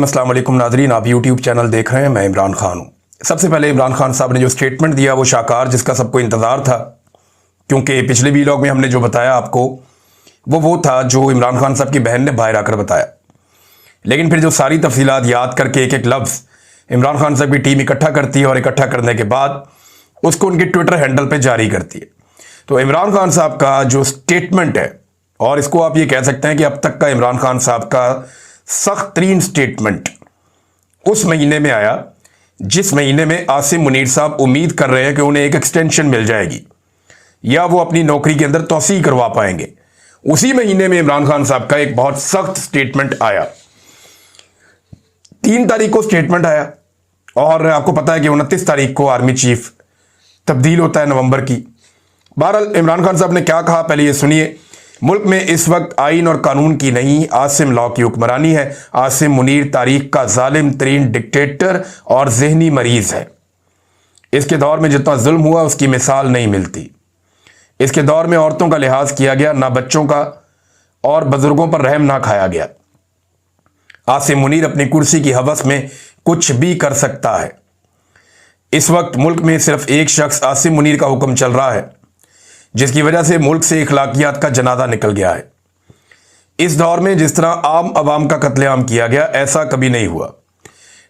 अस्सलाम वालेकुम नाजरीन, आप यूट्यूब चैनल देख रहे हैं। मैं इमरान खान हूँ। सबसे पहले इमरान खान साहब ने जो स्टेटमेंट दिया वो शाकार, जिसका सबको इंतज़ार था, क्योंकि पिछले वीलॉग में हमने जो बताया आपको वो था जो इमरान खान साहब की बहन ने बाहर आकर बताया। लेकिन फिर जो सारी तफसीलात याद करके एक एक लफ्ज़ इमरान खान साहब की टीम इकट्ठा करती है और इकट्ठा करने के बाद उसको उनके ट्विटर हैंडल पर जारी करती है। तो इमरान खान साहब का जो स्टेटमेंट है, और इसको आप ये कह सकते हैं कि अब तक का इमरान खान साहब का सख्त तरीन स्टेटमेंट उस महीने में आया जिस महीने में आसिम मुनीर साहब उम्मीद कर रहे हैं कि उन्हें एक एक्सटेंशन मिल जाएगी या वो अपनी नौकरी के अंदर तौसीह करवा पाएंगे। उसी महीने में इमरान खान साहब का एक बहुत सख्त स्टेटमेंट आया। 3 तारीख को स्टेटमेंट आया और आपको पता है कि 29 तारीख को आर्मी चीफ तब्दील होता है नवंबर की। बहरहाल इमरान खान साहब ने क्या कहा, पहले ये सुनिए। मुल्क में इस वक्त आइन और कानून की नहीं, आसिम लॉ की हुक्मरानी है। आसिम मुनीर तारीख का जालिम तरीन डिक्टेटर और जहनी मरीज है। इसके दौर में जितना जुल्म हुआ उसकी मिसाल नहीं मिलती। इसके दौर में औरतों का लिहाज किया गया, ना बच्चों का, और बुजुर्गों पर रहम ना खाया गया। आसिम मुनीर अपनी कुर्सी की हवस में कुछ भी कर सकता है। इस वक्त मुल्क में सिर्फ एक शख्स आसिम मुनीर का हुक्म चल रहा है, जिसकी वजह से मुल्क से इखलाकियात का जनाजा निकल गया है। इस दौर में जिस तरह आम आवाम का कत्लेआम किया गया, ऐसा कभी नहीं हुआ।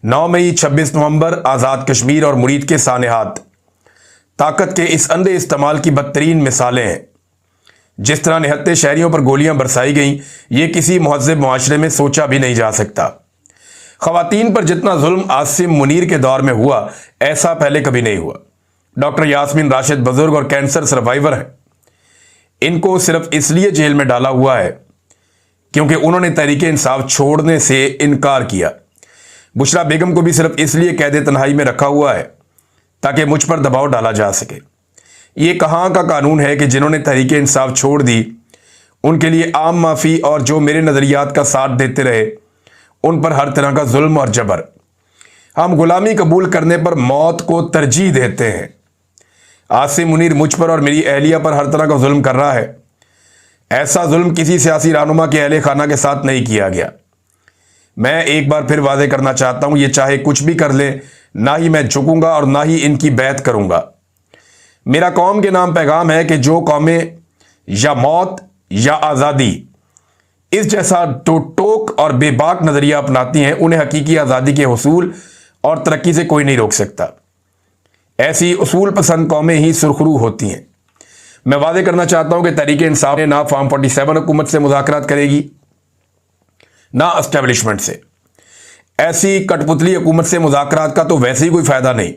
9 मई, 26 नवंबर आज़ाद कश्मीर और मुरीद के सानेहात ताकत के इस अंधे इस्तेमाल की बदतरीन मिसालें हैं। जिस तरह निहत्ते शहरियों पर गोलियां बरसाई गईं, ये किसी महज़्ज़ब मुआशरे में सोचा भी नहीं जा सकता। ख़वातीन पर जितना जुल्म आसिम मुनीर के दौर में हुआ, ऐसा पहले कभी नहीं हुआ। डॉक्टर यास्मीन राशिद बुजुर्ग और कैंसर सर्वाइवर हैं। इनको सिर्फ इसलिए जेल में डाला हुआ है क्योंकि उन्होंने तहरीक इंसाफ छोड़ने से इनकार किया। बुशरा बेगम को भी सिर्फ इसलिए कैद तन्हाई में रखा हुआ है ताकि मुझ पर दबाव डाला जा सके। ये कहाँ का कानून है कि जिन्होंने तहरीक इंसाफ छोड़ दी उनके लिए आम माफ़ी, और जो मेरे नज़रियात का साथ देते रहे उन पर हर तरह का जुल्म और जबर। हम गुलामी कबूल करने पर मौत को तरजीह देते हैं। आसिम मुनीर मुझ पर और मेरी अहलिया पर हर तरह का जुल्म कर रहा है। ऐसा जुल्म किसी सियासी रहनुमा के अहले खाना के साथ नहीं किया गया। मैं एक बार फिर वादे करना चाहता हूं, ये चाहे कुछ भी कर ले, ना ही मैं झुकूंगा और ना ही इनकी बैत करूंगा। मेरा कौम के नाम पैगाम है कि जो कौमें या मौत या आज़ादी इस जैसा टोक और बेबाक नज़रिया अपनाती हैं, उन्हें हकीकी आज़ादी के हुसूल और तरक्की से कोई नहीं रोक सकता। ऐसी उसूल पसंद कौमें ही सुरखरू होती हैं। मैं वादे करना चाहता हूं कि तहरीक इंसाफ ने ना फॉर्म 47 हुकूमत से मुज़ाकरात करेगी, ना एस्टेब्लिशमेंट से। ऐसी कठपुतली हुकूमत से मुज़ाकरात का तो वैसे ही कोई फ़ायदा नहीं,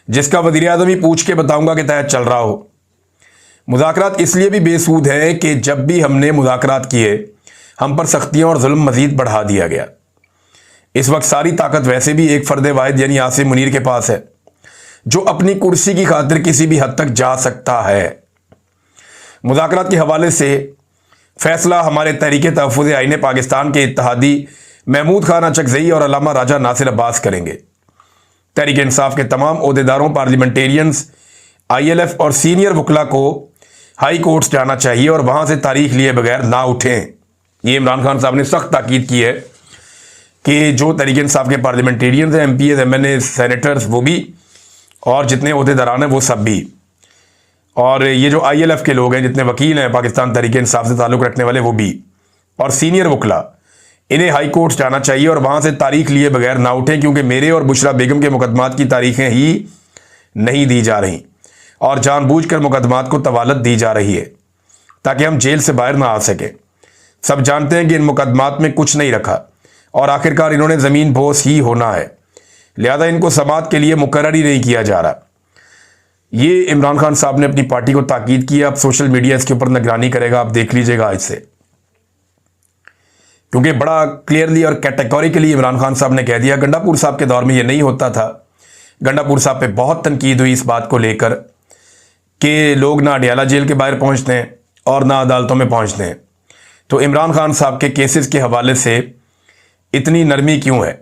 जिसका वज़ीर आज़म ही पूछ के बताऊंगा कि तहत चल रहा हो। मुज़ाकरात इसलिए भी बेसूद है कि जब भी हमने मुज़ाकरात किए, हम पर सख्तियाँ और जुल्म मज़ीद बढ़ा दिया गया। इस वक्त सारी ताकत वैसे भी एक फ़र्द वाहिद यानी आसिम मुनीर के पास है, जो अपनी कुर्सी की खातिर किसी भी हद तक जा सकता है। मुज़ाकरात के हवाले से फैसला हमारे तहरीक तहफ़्फ़ुज़ आईन पाकिस्तान के इत्तेहादी महमूद खान अचकज़ई और अल्लामा राजा नासिर अब्बास करेंगे। तहरीक इंसाफ के तमाम ओहदेदारों, पार्लियामेंटेरियंस, ILF और सीनियर वकला को हाई कोर्ट्स जाना चाहिए और वहाँ से तारीख लिए बगैर ना उठें। ये इमरान खान साहब ने सख्त ताकीद की है कि जो तहरीक इंसाफ के पार्लियामेंटेरियंस हैं, MPs, MNA, सेनेटर्स, वो भी, और जितने ओहदेदारान हैं वो सब भी, और ये जो ILF के लोग हैं, जितने वकील हैं पाकिस्तान तहरीक इंसाफ से ताल्लुक़ रखने वाले, वो भी, और सीनियर वकला, इन्हें हाई कोर्ट्स जाना चाहिए और वहाँ से तारीख लिए बगैर ना उठें, क्योंकि मेरे और बुशरा बेगम के मुकदमात की तारीखें ही नहीं दी जा रही और जानबूझकर मुकदमात को तवालत दी जा रही है ताकि हम जेल से बाहर ना आ सकें। सब जानते हैं कि इन मुकदमात में कुछ नहीं रखा और आखिरकार इन्होंने ज़मीन बोस ही होना है, लिहाजा इनको समाअत के लिए मुकर्रर ही नहीं किया जा रहा। ये इमरान खान साहब ने अपनी पार्टी को ताकीद की है। अब सोशल मीडिया इसके ऊपर निगरानी करेगा, आप देख लीजिएगा आज से, क्योंकि बड़ा क्लियरली और कैटेगोरिकली इमरान खान साहब ने कह दिया। गंडापुर साहब के दौर में ये नहीं होता था। गंडापुर साहब पे बहुत तनकीद हुई इस बात को लेकर कि लोग ना अडियाला जेल के बाहर पहुंचते हैं और ना अदालतों में पहुंचते हैं। तो इमरान खान साहब के केसेस के हवाले से इतनी नरमी क्यों है?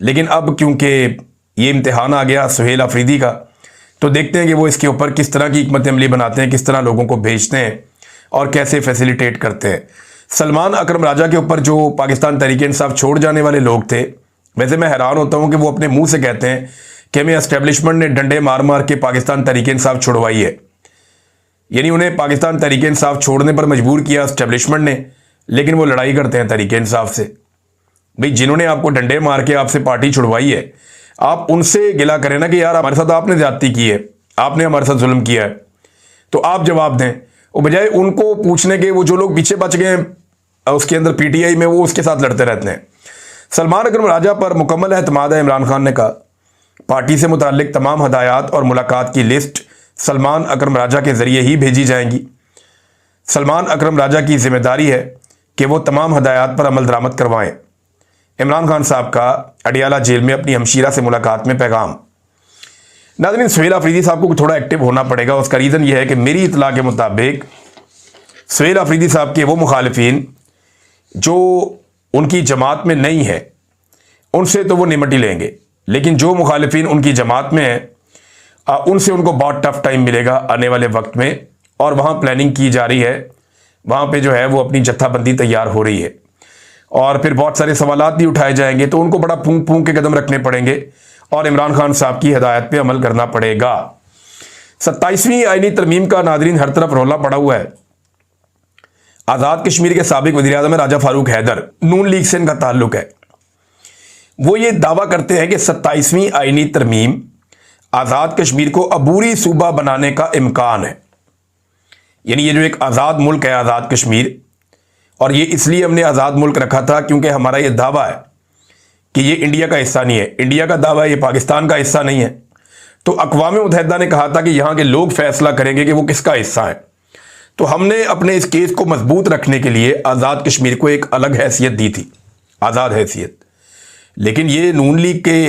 लेकिन अब क्योंकि ये इम्तिहान आ गया सुहेल अफरीदी का, तो देखते हैं कि वो इसके ऊपर किस तरह की हिकमत अमली बनाते हैं, किस तरह लोगों को भेजते हैं और कैसे फैसिलिटेट करते हैं। सलमान अकरम राजा के ऊपर जो पाकिस्तान तहरीक इंसाफ छोड़ जाने वाले लोग थे वैसे मैं हैरान होता हूं कि वो अपने मुंह से कहते हैं कि हमें एस्टेब्लिशमेंट ने डंडे मार मार के पाकिस्तान तहरीक इंसाफ छुड़वाई है, यानी उन्हें पाकिस्तान तहरीक इंसाफ छोड़ने पर मजबूर किया एस्टेब्लिशमेंट ने, लेकिन वो लड़ाई करते हैं तहरीक इंसाफ से। भाई जिन्होंने आपको डंडे मार के आपसे पार्टी छुड़वाई है, आप उनसे गिला करें ना कि यार हमारे साथ आपने ज्यादती की है, आपने हमारे साथ जुल्म किया है, तो आप जवाब दें। और बजाय उनको पूछने के, वो जो लोग पीछे बच गए हैं उसके अंदर पीटीआई में, वो उसके साथ लड़ते रहते हैं। सलमान अकरम राजा पर मुकम्मल एतमाद है, इमरान खान ने कहा। पार्टी से मुताल्लिक तमाम हदायत और मुलाकात की लिस्ट सलमान अकरम राजा के जरिए ही भेजी जाएंगी। सलमान अकरम राजा की जिम्मेदारी है कि वो तमाम हदायत पर अमल दरामद करवाएं। इमरान खान साहब का अडियाला जेल में अपनी हमशीरा से मुलाकात में पैगाम। नाज़रीन, सुहेल अफरीदी साहब को थोड़ा एक्टिव होना पड़ेगा। उसका रीज़न यह है कि मेरी इतला के मुताबिक सुहेल अफरीदी साहब के वो मुखालिफिन जो उनकी जमात में नहीं है, उनसे तो वो निमट ही लेंगे, लेकिन जो मुखालिफिन उनकी जमात में है उनसे उनको बहुत टफ टाइम मिलेगा आने वाले वक्त में। और वहाँ प्लानिंग की जा रही है, वहाँ पे जो है वो अपनी जत्थाबंदी तैयार हो रही है, और फिर बहुत सारे सवालात भी उठाए जाएंगे, तो उनको बड़ा फूंक फूंक के कदम रखने पड़ेंगे और इमरान खान साहब की हिदायत पे अमल करना पड़ेगा। 27वीं आईनी तरमीम का नाज़रीन हर तरफ रौला पड़ा हुआ है। आज़ाद कश्मीर के साबिक वज़ीर-ए-आज़म राजा फारूक हैदर, नून लीग से इनका ताल्लुक है, वो ये दावा करते हैं कि 27वीं आईनी तरमीम आज़ाद कश्मीर को अबूरी सूबा बनाने का इम्कान है। यानी ये जो एक आज़ाद मुल्क है आज़ाद कश्मीर, और ये इसलिए हमने आज़ाद मुल्क रखा था क्योंकि हमारा ये दावा है कि ये इंडिया का हिस्सा नहीं है, इंडिया का दावा है, ये पाकिस्तान का हिस्सा नहीं है। तो अक़वाम मुत्तहिदा ने कहा था कि यहाँ के लोग फैसला करेंगे कि वो किसका हिस्सा है। तो हमने अपने इस केस को मजबूत रखने के लिए आज़ाद कश्मीर को एक अलग हैसियत दी थी, आज़ाद हैसियत। लेकिन ये नून लीग के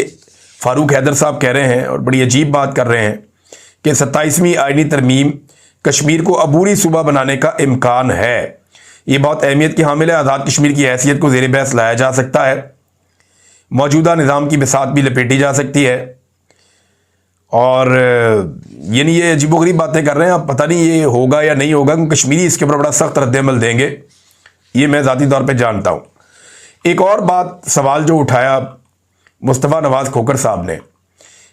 फारूक हैदर साहब कह रहे हैं और बड़ी अजीब बात कर रहे हैं कि 27वीं आईनी तरमीम कश्मीर को अबूरी सूबा बनाने का इम्कान है। ये बहुत अहमियत की हामिल है। आज़ाद कश्मीर की हैसियत को ज़ेर बहस लाया जा सकता है, मौजूदा निज़ाम की बिसात भी लपेटी जा सकती है, और यानी ये अजीबोगरीब बातें कर रहे हैं। अब पता नहीं ये होगा या नहीं होगा, क्योंकि कश्मीरी इसके ऊपर बड़ा सख्त रद्द-ए-अमल देंगे, ये मैं ज़ाती तौर पे जानता हूँ। एक और बात, सवाल जो उठाया मुस्तफ़ा नवाज़ खोखर साहब ने,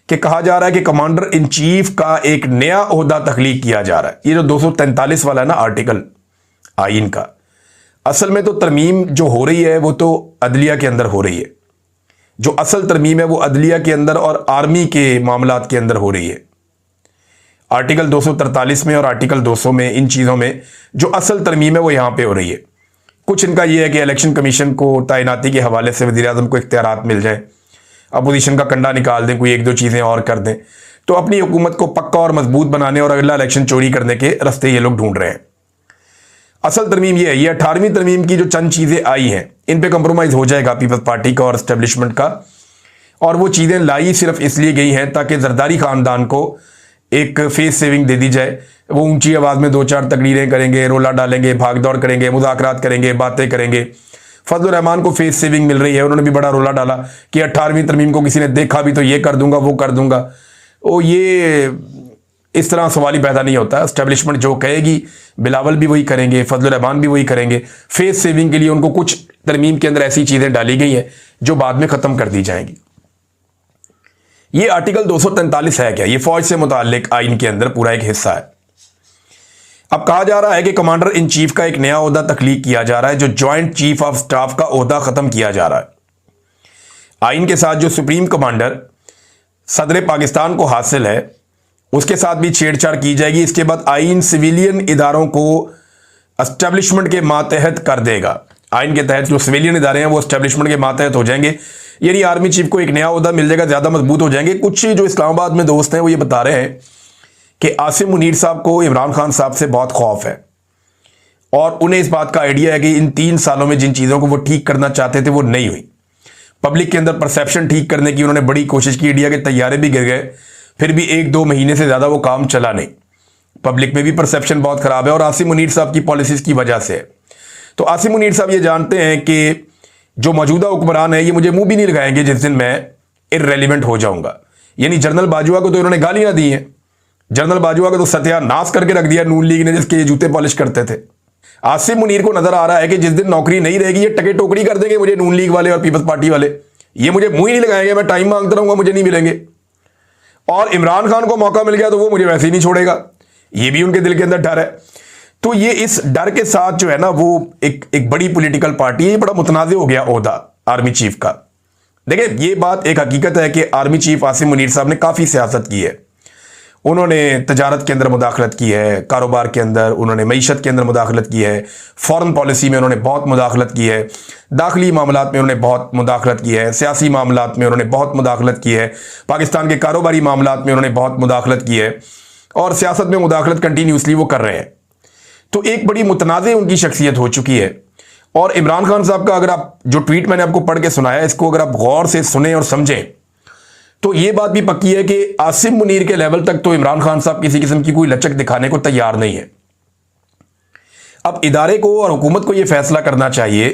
कि कहा जा रहा है कि कमांडर इन चीफ का एक नया ओहदा तख्लीक किया जा रहा है। ये जो 243 वाला है ना आर्टिकल आइन का, असल में तो तरमीम जो हो रही है वो तो अदलिया के अंदर हो रही है। जो असल तरमीम है वो अदलिया के अंदर और आर्मी के मामलात के अंदर हो रही है। आर्टिकल 243 में और आर्टिकल 200 में, इन चीज़ों में जो असल तरमीम है वो यहाँ पे हो रही है। कुछ इनका ये है कि इलेक्शन कमीशन को तैनाती के हवाले से वज़ीर-ए-आज़म को इख्तियारात मिल जाए, अपोजिशन का कंडा निकाल दें, कोई एक दो चीज़ें और कर दें, तो अपनी हुकूमत को पक्का और मजबूत बनाने और अगला इलेक्शन चोरी करने के रास्ते ये लोग ढूंढ रहे हैं। असल तरमीम ये है, ये 18वीं तरमीम की जो चंद चीज़ें आई हैं, इन पे कंप्रोमाइज़ हो जाएगा पीपल्स पार्टी का और एस्टेब्लिशमेंट का, और वो चीज़ें लाई सिर्फ इसलिए गई हैं ताकि जरदारी ख़ानदान को एक फेस सेविंग दे दी जाए। वो ऊंची आवाज़ में 2-4 तकरीरें करेंगे, रोला डालेंगे, भाग दौड़ करेंगे, मुज़ाकरात करेंगे, बातें करेंगे। फजल रहमान को फेस सेविंग मिल रही है, उन्होंने भी बड़ा रोला डाला कि 18वीं तरमीम को किसी ने देखा भी तो ये कर दूंगा, वो कर दूंगा। ओ ये इस तरह सवाल ही पैदा नहीं होता। एस्टेब्लिशमेंट जो कहेगी बिलावल भी वही करेंगे, फजल रहमान भी वही करेंगे। फेस सेविंग के लिए उनको कुछ तरमीम के अंदर ऐसी चीज़ें डाली गई हैं जो बाद में ख़त्म कर दी जाएंगी। ये आर्टिकल 243 है क्या? ये फौज से मुताल्लिक आइन के अंदर पूरा एक हिस्सा है। अब कहा जा रहा है कि कमांडर इन चीफ का एक नया ओहदा तख्लीक किया जा रहा है, जो ज्वाइंट चीफ ऑफ स्टाफ का ओहदा खत्म किया जा रहा है। आइन के साथ जो सुप्रीम कमांडर सदर पाकिस्तान को हासिल है, उसके साथ भी छेड़छाड़ की जाएगी। इसके बाद आइन सिविलियन इदारों को एस्टेब्लिशमेंट के मातहत कर देगा। आइन के तहत जो सिविलियन इदारे हैं वो एस्टेब्लिशमेंट के मातहत हो जाएंगे, यानी आर्मी चीफ को एक नया ओहदा मिल जाएगा, ज़्यादा मजबूत हो जाएंगे। कुछ जो इस्लामाबाद में दोस्त हैं वो ये बता रहे हैं कि आसिम मुनीर साहब को इमरान खान साहब से बहुत खौफ है, और उन्हें इस बात का आइडिया है कि इन 3 सालों में जिन चीज़ों को वो ठीक करना चाहते थे वो नहीं हुई। पब्लिक के अंदर परसेप्शन ठीक करने की उन्होंने बड़ी कोशिश की, इंडिया के तैयारे भी गिर गए, फिर भी 1-2 महीने से ज़्यादा वो काम चला नहीं। पब्लिक में भी परसेप्शन बहुत ख़राब है, और आसिम मुनीर साहब की पॉलिसीज़ की वजह से है। तो आसिम मुनीर साहब ये जानते हैं कि जो मौजूदा हुक्मरान है ये मुझे मुंह भी नहीं लगाएंगे जिस दिन मैं इर्रेलिवेंट हो जाऊंगा। यानी जनरल बाजवा को तो इन्होंने गालियां दी हैं, जनरल बाजवा का तो सत्यानाश करके रख दिया नून लीग ने, जिसके ये जूते पॉलिश करते थे। आसिम मुनीर को नजर आ रहा है कि जिस दिन नौकरी नहीं रहेगी ये टके टोकरी कर देंगे मुझे नून लीग वाले और पीपल्स पार्टी वाले, ये मुझे मुंह ही नहीं लगाएंगे, मैं टाइम मांगता रहूंगा, मुझे नहीं मिलेंगे। और इमरान खान को मौका मिल गया तो वो मुझे वैसे ही नहीं छोड़ेगा, ये भी उनके दिल के अंदर डर है। तो ये इस डर के साथ जो है ना, वो एक बड़ी पॉलिटिकल पार्टी है, ये बड़ा मुतनाज़ हो गया ओहदा आर्मी चीफ का। देखिए, ये बात एक हकीकत है कि आर्मी चीफ आसिम मुनीर साहब ने काफ़ी सियासत की है। उन्होंने तजारत के अंदर मुदाखलत की है, कारोबार के अंदर उन्होंने मईशत के अंदर मुदाखलत की है, फॉरेन पॉलिसी में उन्होंने बहुत मुदाखलत की है, दाखिली मामलात में उन्होंने बहुत मुदाखलत की है, सियासी मामलात में उन्होंने बहुत मुदाखलत की है, पाकिस्तान के कारोबारी मामलात में उन्होंने बहुत मुदाखलत की है, और सियासत में मुदाखलत कंटिन्यूसली वो कर रहे हैं। तो एक बड़ी मुतनाज़ उनकी शख्सियत हो चुकी है। और इमरान खान साहब का अगर आप जो ट्वीट मैंने आपको पढ़ के सुनाया, इसको अगर आप गौर से सुने और समझें तो ये बात भी पक्की है कि आसिम मुनीर के लेवल तक तो इमरान खान साहब किसी किस्म की कोई लचक दिखाने को तैयार नहीं है। अब इदारे को और हुकूमत को यह फैसला करना चाहिए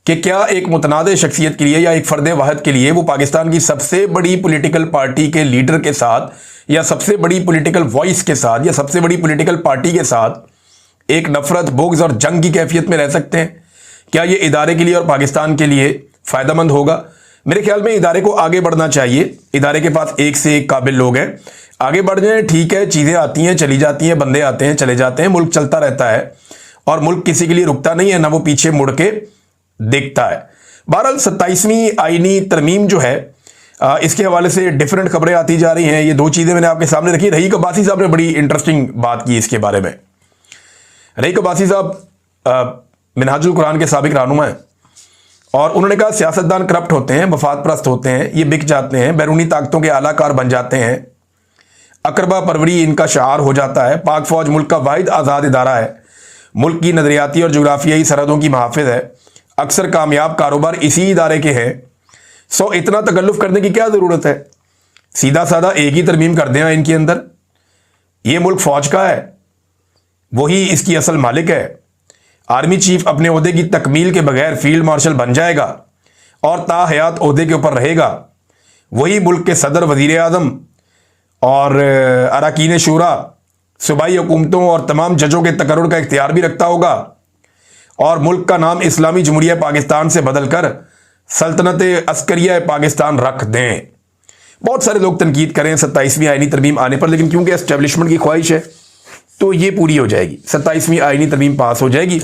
कि क्या एक मुतनाज़ शख्सियत के लिए या एक फ़र्द वाहिद के लिए वो पाकिस्तान की सबसे बड़ी पॉलिटिकल पार्टी के लीडर के साथ या सबसे बड़ी पॉलिटिकल वॉइस के साथ या सबसे बड़ी पॉलिटिकल पार्टी के साथ एक नफरत, बोग्ज और जंग की कैफियत में रह सकते हैं? क्या ये इदारे के लिए और पाकिस्तान के लिए फ़ायदेमंद होगा? मेरे ख्याल में इदारे को आगे बढ़ना चाहिए। इदारे के पास एक से एक काबिल लोग हैं, आगे बढ़ जाएं। ठीक है, चीज़ें आती हैं चली जाती हैं, बंदे आते हैं चले जाते हैं, मुल्क चलता रहता है और मुल्क किसी के लिए रुकता नहीं है, ना वो पीछे मुड़ के देखता है। बहरहाल 27वीं आईनी तरमीम जो है, इसके हवाले से डिफरेंट खबरें आती जा रही हैं। ये दो चीज़ें मैंने आपके सामने रखी। रहीक अब्बासी साहब ने बड़ी इंटरेस्टिंग बात की इसके बारे में। रहीक अब्बासी साहब मिनहाजुल कुरान के साबिक रहनुमा हैं और उन्होंने कहा सियासतदान करप्ट होते हैं, मफाद परस्त होते हैं, ये बिक जाते हैं, बैरूनी ताकतों के आलाकार बन जाते हैं, अकरबा परवरी इनका शआर हो जाता है। पाक फौज मुल्क का वाहिद आज़ाद इदारा है, मुल्क की नजरियाती और जुग्राफियाई सरहदों की महाफिज है, अक्सर कामयाब कारोबार इसी इदारे के हैं। सो इतना तकल्लुफ़ करने की क्या ज़रूरत है? सीधा साधा एक ही तरमीम कर दें इनके अंदर। ये मुल्क फ़ौज का है, वही इसकी असल मालिक है। आर्मी चीफ अपने ओहदे की तकमील के बगैर फील्ड मार्शल बन जाएगा और ताहयात ओहदे के ऊपर रहेगा। वही मुल्क के सदर, वज़ीर आज़म और अरकान शूरा, सूबाई हुकूमतों और तमाम जजों के तकर्रुर का इख्तियार भी रखता होगा और मुल्क का नाम इस्लामी जमहूरिया पाकिस्तान से बदल कर सल्तनत अस्करिया पाकिस्तान रख दें। बहुत सारे लोग तनकीद करें 27वीं आईनी तरमीम आने पर, लेकिन क्योंकि एस्टेब्लिशमेंट की ख्वाहिश है तो ये पूरी हो जाएगी, 27वीं आईनी तरमीम पास हो जाएगी।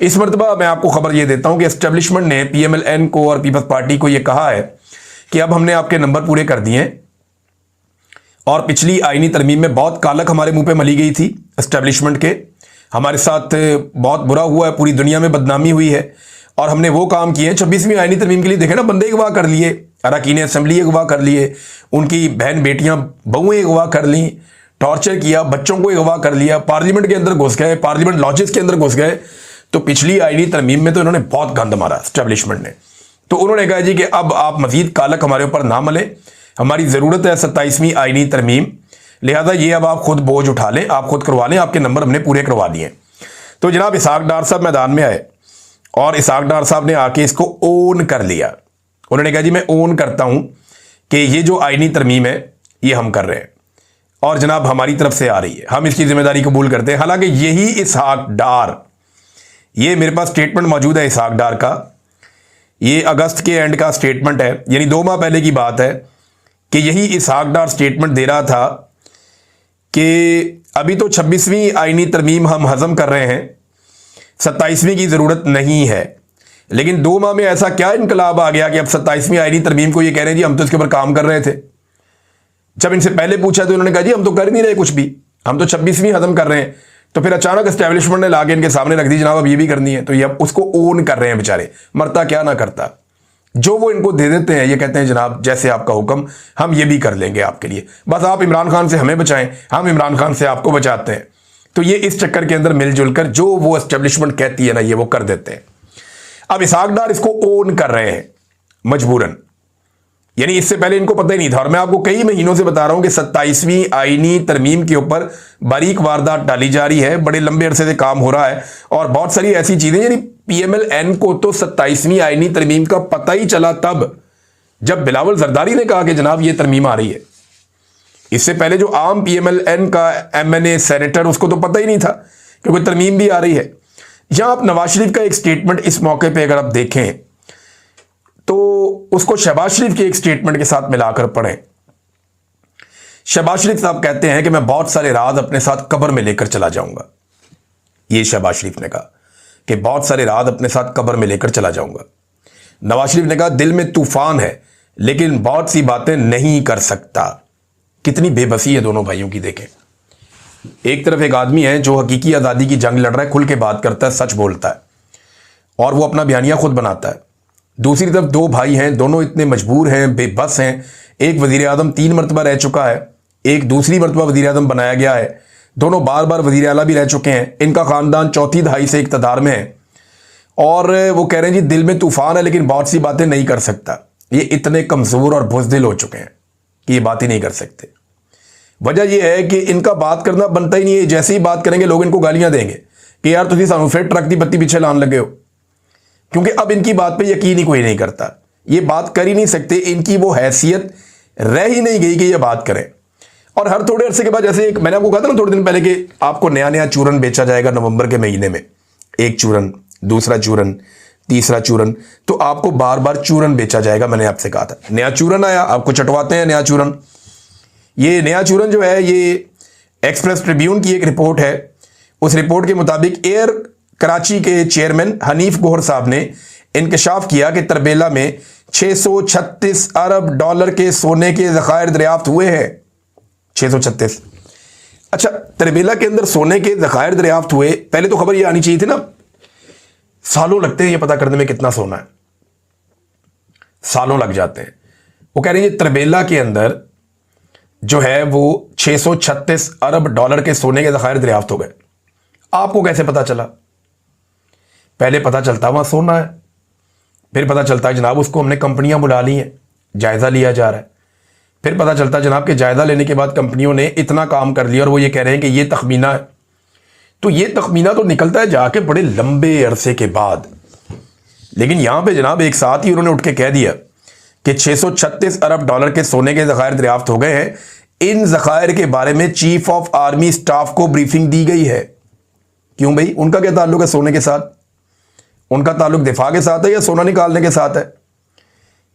इस मरतबा मैं आपको खबर ये देता हूँ कि एस्टेब्लिशमेंट ने PMLN को और पीपल्स पार्टी को ये कहा है कि अब हमने आपके नंबर पूरे कर दिए हैं। और पिछली आईनी तरमीम में बहुत कालक हमारे मुंह पे मली गई थी एस्टेब्लिशमेंट के, हमारे साथ बहुत बुरा हुआ है, पूरी दुनिया में बदनामी हुई है और हमने वो काम किए हैं। 26वीं आईनी तरमीम के लिए देखें ना, बंदे अगवा कर लिए, अरकान असम्बली अगवा कर लिए, उनकी बहन बेटियां बहुएं अगवा कर ली, टॉर्चर किया, बच्चों को अगवा कर लिया, पार्लियामेंट के अंदर घुस गए, पार्लियामेंट लॉजेस के अंदर घुस गए। तो पिछली आईनी तरमीम में तो इन्होंने बहुत गंद मारा एस्टेब्लिशमेंट ने। तो उन्होंने कहा जी कि अब आप मजीद कालक हमारे ऊपर ना मले, हमारी ज़रूरत है 27वीं आईनी तरमीम, लिहाजा ये अब आप खुद बोझ उठा लें, आप खुद करवा लें, आपके नंबर हमने पूरे करवा दिए। तो जनाब इसहाक डार साहब मैदान में आए और इसहाक डार साहब ने आके इसको ओन कर लिया। उन्होंने कहा जी मैं ओन करता हूँ कि ये जो आईनी तरमीम है ये हम कर रहे हैं और जनाब हमारी तरफ से आ रही है, हम इसकी जिम्मेदारी कबूल करते हैं। हालांकि यही इसहाक डार, ये मेरे पास स्टेटमेंट मौजूद है इसहाक डार का, ये अगस्त के एंड का स्टेटमेंट है, यानी 2 माह पहले की बात है कि यही इसहाक डार स्टेटमेंट दे रहा था कि अभी तो 26वीं आईनी तरमीम हम हजम कर रहे हैं, 27वीं की ज़रूरत नहीं है। लेकिन 2 माह में ऐसा क्या इनकलाब आ गया कि अब 27वीं आईनी तरमीम को ये कह रहे हैं जी हम तो इसके ऊपर काम कर रहे थे। जब इनसे पहले पूछा तो उन्होंने कहा जी हम तो कर नहीं रहे कुछ भी, हम तो 26वीं हजम कर रहे हैं। तो फिर अचानक एस्टेब्लिशमेंट ने लाके इनके सामने रख दी जनाब अब ये भी करनी है, तो ये अब उसको ओन कर रहे हैं बेचारे, मरता क्या ना करता। जो वो इनको दे देते हैं ये कहते हैं जनाब जैसे आपका हुक्म हम ये भी कर लेंगे आपके लिए, बस आप इमरान खान से हमें बचाएं, हम इमरान खान से आपको बचाते हैं। तो ये इस चक्कर के अंदर मिलजुल कर जो वो एस्टेब्लिशमेंट कहती है ना ये वो कर देते हैं। अब इसहाक डार इसको ओन कर रहे हैं मजबूरन, यानी इससे पहले इनको पता ही नहीं था। और मैं आपको कई महीनों से बता रहा हूं कि 27वीं आईनी तरमीम के ऊपर बारीक वारदात डाली जा रही है, बड़े लंबे अरसे से काम हो रहा है और बहुत सारी ऐसी चीजें, यानी PMLN को तो 27वीं आईनी तरमीम का पता ही चला तब जब बिलावल जरदारी ने कहा कि जनाब ये तरमीम आ रही है। इससे पहले जो आम PMLN का MNA सेनेटर उसको तो पता ही नहीं था कि कोई तरमीम भी आ रही है। यहां आप नवाज शरीफ का एक स्टेटमेंट इस मौके पर अगर आप देखें تو اس کو شہباز شریف کے ایک سٹیٹمنٹ کے ساتھ ملا کر پڑھیں. شہباز شریف صاحب کہتے ہیں کہ میں بہت سارے راز اپنے ساتھ قبر میں لے کر چلا جاؤں گا. یہ شہباز شریف نے کہا کہ بہت سارے راز اپنے ساتھ قبر میں لے کر چلا جاؤں گا. نواز شریف نے کہا دل میں طوفان ہے لیکن بہت سی باتیں نہیں کر سکتا. کتنی بے بسی ہے دونوں بھائیوں کی. دیکھیں, ایک طرف ایک آدمی ہے جو حقیقی آزادی کی جنگ لڑ رہا ہے, کھل کے بات کرتا ہے, سچ بولتا ہے اور وہ اپنا بیانیہ خود بناتا ہے. دوسری طرف دو بھائی ہیں, دونوں اتنے مجبور ہیں, بے بس ہیں. ایک وزیر اعظم 3 مرتبہ رہ چکا ہے, ایک دوسری مرتبہ وزیر اعظم بنایا گیا ہے. دونوں بار بار وزیر اعلیٰ بھی رہ چکے ہیں. ان کا خاندان چوتھی دہائی سے اقتدار میں ہے اور وہ کہہ رہے ہیں جی دل میں طوفان ہے لیکن بہت سی باتیں نہیں کر سکتا. یہ اتنے کمزور اور بزدل ہو چکے ہیں کہ یہ بات ہی نہیں کر سکتے. وجہ یہ ہے کہ ان کا بات کرنا بنتا ہی نہیں ہے. جیسے ہی بات کریں گے لوگ ان کو گالیاں دیں گے کہ یار تسی سانو پھر ٹرک دی بتی پیچھے لان لگے ہو. کیونکہ اب ان کی بات پہ یقین ہی کوئی نہیں کرتا. یہ بات کر ہی نہیں سکتے. ان کی وہ حیثیت رہ ہی نہیں گئی کہ یہ بات کریں. اور ہر تھوڑے عرصے کے بعد, جیسے میں نے آپ کو کہا تھا نا تھوڑے دن پہلے کہ آپ کو نیا نیا چورن بیچا جائے گا نومبر کے مہینے میں. ایک چورن, دوسرا چورن, تیسرا چورن, تو آپ کو بار بار چورن بیچا جائے گا. میں نے آپ سے کہا تھا نیا چورن آیا, آپ کو چٹواتے ہیں نیا چورن. یہ نیا چورن جو ہے یہ ایکسپریس ٹریبیون کی ایک رپورٹ ہے. اس رپورٹ کے مطابق ایئر کراچی کے چیئرمین حنیف گوہر صاحب نے انکشاف کیا کہ تربیلا میں $636 ارب کے سونے کے ذخائر دریافت ہوئے ہیں. 636. اچھا, تربیلا کے اندر سونے کے ذخائر دریافت ہوئے. پہلے تو خبر یہ آنی چاہیے تھی نا. سالوں لگتے ہیں یہ پتا کرنے میں کتنا سونا ہے, سالوں لگ جاتے ہیں. وہ کہہ رہے ہیں تربیلا کے اندر جو ہے وہ $636 ارب کے سونے کے ذخائر دریافت ہو گئے. آپ کو کیسے پتا چلا؟ پہلے پتا چلتا وہاں سونا ہے, پھر پتا چلتا ہے جناب اس کو ہم نے کمپنیاں بلا لی ہیں, جائزہ لیا جا رہا ہے. پھر پتا چلتا ہے جناب کہ جائزہ لینے کے بعد کمپنیوں نے اتنا کام کر لیا اور وہ یہ کہہ رہے ہیں کہ یہ تخمینہ ہے. تو یہ تخمینہ تو نکلتا ہے جا کے بڑے لمبے عرصے کے بعد. لیکن یہاں پہ جناب ایک ساتھ ہی انہوں نے اٹھ کے کہہ دیا کہ $636 ارب کے سونے کے ذخائر دریافت ہو گئے ہیں. ان ذخائر کے بارے میں چیف آف آرمی سٹاف کو بریفنگ دی گئی ہے. کیوں بھائی, ان کا کیا تعلق ہے سونے کے ساتھ؟ ان کا تعلق دفاع کے ساتھ ہے یا سونا نکالنے کے ساتھ ہے؟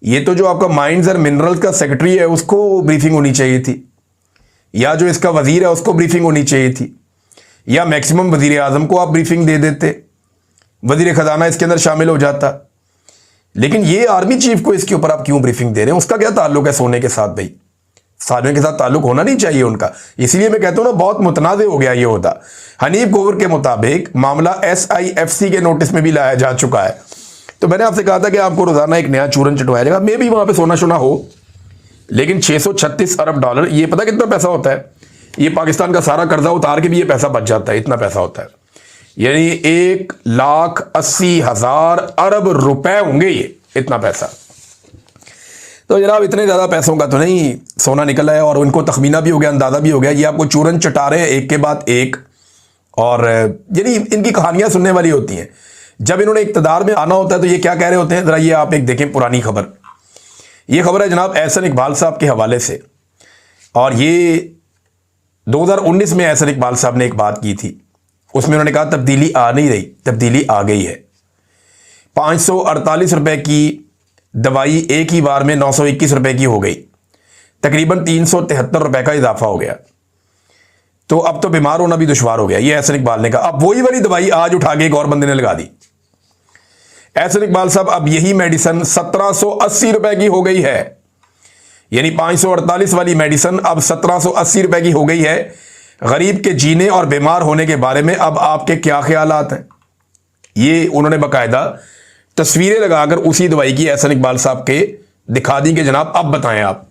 یہ تو جو آپ کا مائنز اور منرلز کا سیکرٹری ہے اس کو بریفنگ ہونی چاہیے تھی, یا جو اس کا وزیر ہے اس کو بریفنگ ہونی چاہیے تھی, یا میکسیمم وزیر اعظم کو آپ بریفنگ دے دیتے, وزیر خزانہ اس کے اندر شامل ہو جاتا. لیکن یہ آرمی چیف کو اس کے اوپر آپ کیوں بریفنگ دے رہے ہیں؟ اس کا کیا تعلق ہے سونے کے ساتھ؟ بھائی سونے کے ساتھ تعلق ہونا نہیں چاہیے ان کا. اسی لیے میں کہتا ہوں نا بہت متنازع ہو گیا یہ ہوتا. حنیف گوہر کے مطابق معاملہ SIFC کے نوٹس میں بھی لایا جا چکا ہے. تو میں نے آپ سے کہا تھا کہ آپ کو روزانہ ایک نیا چورن چٹوایا جائے گا. میں بھی وہاں پہ سونا شونا ہو, لیکن $636 ارب یہ پتا کتنا پیسہ ہوتا ہے؟ یہ پاکستان کا سارا قرضہ اتار کے بھی یہ پیسہ بچ جاتا ہے. اتنا پیسہ ہوتا ہے, یعنی 1,80,000 ارب روپے ہوں گے یہ, اتنا پیسہ. تو جناب اتنے زیادہ پیسوں کا تو نہیں سونا نکلا ہے, اور ان کو تخمینہ بھی ہو گیا, اندازہ بھی ہو گیا. یہ آپ کو چورن چٹا رہے ہیں ایک کے بعد ایک, اور یعنی ان کی کہانیاں سننے والی ہوتی ہیں. جب انہوں نے اقتدار میں آنا ہوتا ہے تو یہ کیا کہہ رہے ہوتے ہیں؟ ذرا یہ آپ ایک دیکھیں پرانی خبر. یہ خبر ہے جناب احسن اقبال صاحب کے حوالے سے, اور یہ 2019 میں احسن اقبال صاحب نے ایک بات کی تھی. اس میں انہوں نے کہا تبدیلی آ نہیں رہی, تبدیلی آ گئی ہے. 548 روپے کی دوائی ایک ہی بار میں 921 روپے کی ہو گئی, تقریباً 373 روپے کا اضافہ ہو گیا. تو اب تو بیمار ہونا بھی دشوار ہو گیا. یہ احسن اقبال نے کہا. اب وہی والی دوائی آج اٹھا کے ایک اور بندے نے لگا دی. احسن اقبال صاحب اب یہی میڈیسن 1780 روپے کی ہو گئی ہے, یعنی 548 والی میڈیسن اب 1780 روپے کی ہو گئی ہے. غریب کے جینے اور بیمار ہونے کے بارے میں اب آپ کے کیا خیالات ہیں؟ یہ انہوں نے باقاعدہ تصویریں لگا کر اسی دوائی کی احسن اقبال صاحب کے دکھا دی کہ جناب اب بتائیں, آپ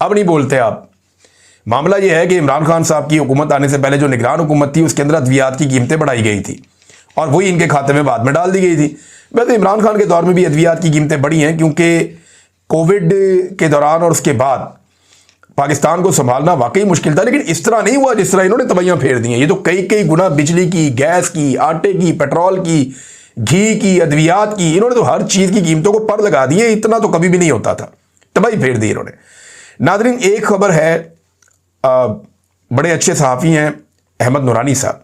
اب نہیں بولتے آپ. معاملہ یہ ہے کہ عمران خان صاحب کی حکومت آنے سے پہلے جو نگران حکومت تھی اس کے اندر ادویات کی قیمتیں بڑھائی گئی تھی, اور وہی ان کے کھاتے میں بعد میں ڈال دی گئی تھی. ویسے عمران خان کے دور میں بھی ادویات کی قیمتیں بڑھی ہیں, کیونکہ کووڈ کے دوران اور اس کے بعد پاکستان کو سنبھالنا واقعی مشکل تھا. لیکن اس طرح نہیں ہوا جس طرح انہوں نے تباہیاں پھیر دی ہیں. یہ تو کئی گنا بجلی کی, گیس کی, آٹے کی, پیٹرول کی, گھی کی, ادویات کی, انہوں نے تو ہر چیز کی قیمتوں کو پر لگا دی ہے. اتنا تو کبھی بھی نہیں ہوتا تھا, تباہی پھیر دی انہوں نے. ناظرین ایک خبر ہے, بڑے اچھے صحافی ہیں احمد نورانی صاحب,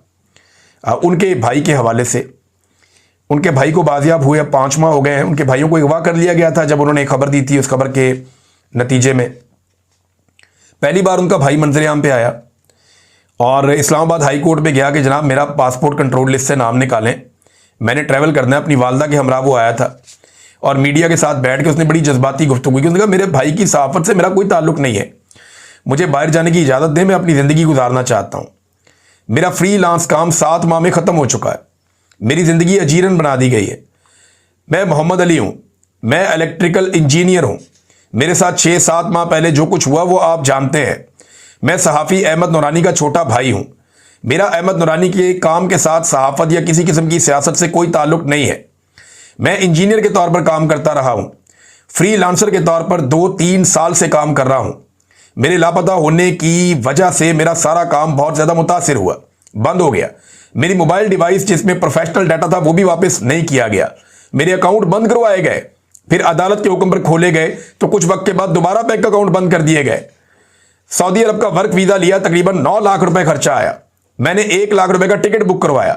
ان کے بھائی کے حوالے سے. ان کے بھائی کو بازیاب ہوئے 5 ماہ ہو گئے ہیں. ان کے بھائیوں کو اغوا کر لیا گیا تھا جب انہوں نے خبر دی تھی. اس خبر کے نتیجے میں پہلی بار ان کا بھائی منظر عام پہ آیا اور اسلام آباد ہائی کورٹ میں گیا کہ جناب میرا پاسپورٹ کنٹرول لسٹ سے نام نکالیں, میں نے ٹریول کرنا ہے. اپنی والدہ کے ہمراہ وہ آیا تھا اور میڈیا کے ساتھ بیٹھ کے اس نے بڑی جذباتی گفتگو کی. اس نے کہا میرے بھائی کی صحافت سے میرا کوئی تعلق نہیں ہے, مجھے باہر جانے کی اجازت دیں, میں اپنی زندگی گزارنا چاہتا ہوں. میرا فری لانس کام 7 ماہ میں ختم ہو چکا ہے, میری زندگی اجیرن بنا دی گئی ہے. میں محمد علی ہوں, میں الیکٹریکل انجینئر ہوں. میرے ساتھ 6-7 ماہ پہلے جو کچھ ہوا وہ آپ جانتے ہیں. میں صحافی احمد نورانی کا چھوٹا بھائی ہوں. میرا احمد نورانی کے کام کے ساتھ صحافت یا کسی قسم کی سیاست سے کوئی تعلق نہیں ہے. میں انجینئر کے طور پر کام کرتا رہا ہوں, فری لانسر کے طور پر 2-3 سال سے کام کر رہا ہوں. میرے لاپتہ ہونے کی وجہ سے میرا سارا کام بہت زیادہ متاثر ہوا, بند ہو گیا. میری موبائل ڈیوائس جس میں پروفیشنل ڈیٹا تھا وہ بھی واپس نہیں کیا گیا. میرے اکاؤنٹ بند کروائے گئے, پھر عدالت کے حکم پر کھولے گئے تو کچھ وقت کے بعد دوبارہ بینک اکاؤنٹ بند کر دیے گئے. سعودی عرب کا ورک ویزا لیا, تقریباً 9 لاکھ روپے خرچہ آیا. میں نے 1 لاکھ روپے کا ٹکٹ بک کروایا.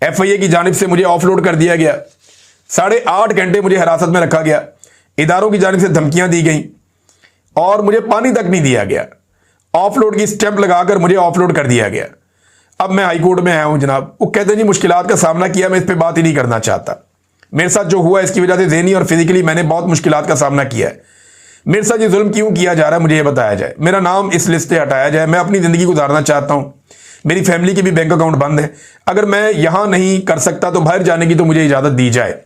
FIA کی جانب سے مجھے آف لوڈ کر دیا گیا. 8.5 گھنٹے مجھے حراست میں رکھا گیا. اداروں کی جانب سے دھمکیاں دی گئیں اور مجھے پانی تک نہیں دیا گیا. آف لوڈ کی سٹیمپ لگا کر مجھے آف لوڈ کر دیا گیا. اب میں ہائی کورٹ میں آیا ہوں جناب. وہ کہتے ہیں جی مشکلات کا سامنا کیا, میں اس پہ بات ہی نہیں کرنا چاہتا. میرے ساتھ جو ہوا اس کی وجہ سے ذہنی اور فزیکلی میں نے بہت مشکلات کا سامنا کیا ہے. میرے ساتھ یہ ظلم کیوں کیا جا رہا ہے مجھے یہ بتایا جائے. میرا نام اس لسٹ سے ہٹایا جائے. میں اپنی زندگی گزارنا چاہتا ہوں. میری فیملی کے بھی بینک اکاؤنٹ بند ہے. اگر میں یہاں نہیں کر سکتا تو باہر جانے کی تو مجھے اجازت دی جائے.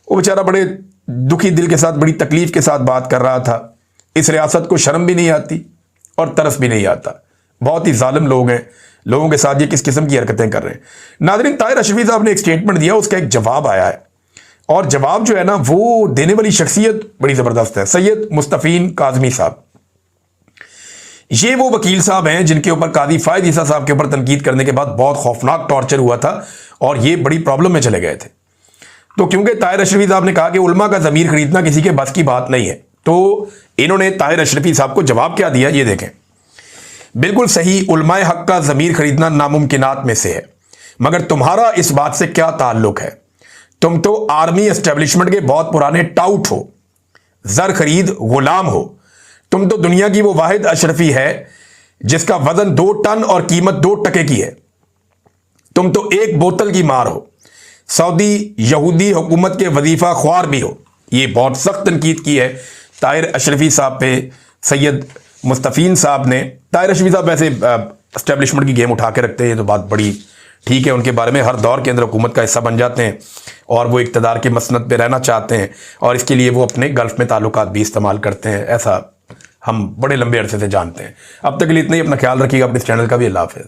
وہ بیچارہ بڑے دکھی دل کے ساتھ, بڑی تکلیف کے ساتھ بات کر رہا تھا. اس ریاست کو شرم بھی نہیں آتی اور ترس بھی نہیں آتا. بہت ہی ظالم لوگ ہیں, لوگوں کے ساتھ یہ کس قسم کی حرکتیں کر رہے ہیں. ناظرین, طاہر اشرفی صاحب نے ایک سٹیٹمنٹ دیا, اس کا ایک جواب آیا ہے اور جواب جو ہے نا وہ دینے والی شخصیت بڑی زبردست ہے. سید مستفین کاظمی صاحب, یہ وہ وکیل صاحب ہیں جن کے اوپر قاضی فائد عیسیٰ صاحب کے اوپر تنقید کرنے کے بعد بہت خوفناک ٹارچر ہوا تھا اور یہ بڑی پرابلم میں چلے گئے تھے. تو کیونکہ طاہر اشرفی صاحب نے کہا کہ علماء کا ضمیر خریدنا کسی کے بس کی بات نہیں ہے, تو انہوں نے طاہر اشرفی صاحب کو جواب کیا دیا یہ دیکھیں. بالکل صحیح, علماء حق کا ضمیر خریدنا ناممکنات میں سے ہے, مگر تمہارا اس بات سے کیا تعلق ہے؟ تم تو آرمی اسٹیبلشمنٹ کے بہت پرانے ٹاؤٹ ہو, زر خرید غلام ہو. تم تو دنیا کی وہ واحد اشرفی ہے جس کا وزن 2 ٹن اور قیمت 2 ٹکے کی ہے. تم تو 1 بوتل کی مار ہو, سعودی یہودی حکومت کے وظیفہ خوار بھی ہو. یہ بہت سخت تنقید کی ہے طاہر اشرفی صاحب پہ سید مستفین صاحب نے. طاہر اشرفی صاحب ایسے اسٹیبلشمنٹ کی گیم اٹھا کے رکھتے ہیں, تو بات بڑی ٹھیک ہے. ان کے بارے میں ہر دور کے اندر حکومت کا حصہ بن جاتے ہیں اور وہ اقتدار کی مسند پہ رہنا چاہتے ہیں اور اس کے لیے وہ اپنے گلف میں تعلقات بھی استعمال کرتے ہیں. ایسا ہم بڑے لمبے عرصے سے جانتے ہیں. اب تک کے لیے اتنا ہی. اپنا خیال رکھیے گا, اپنے اس چینل کا بھی. اللہ حافظ.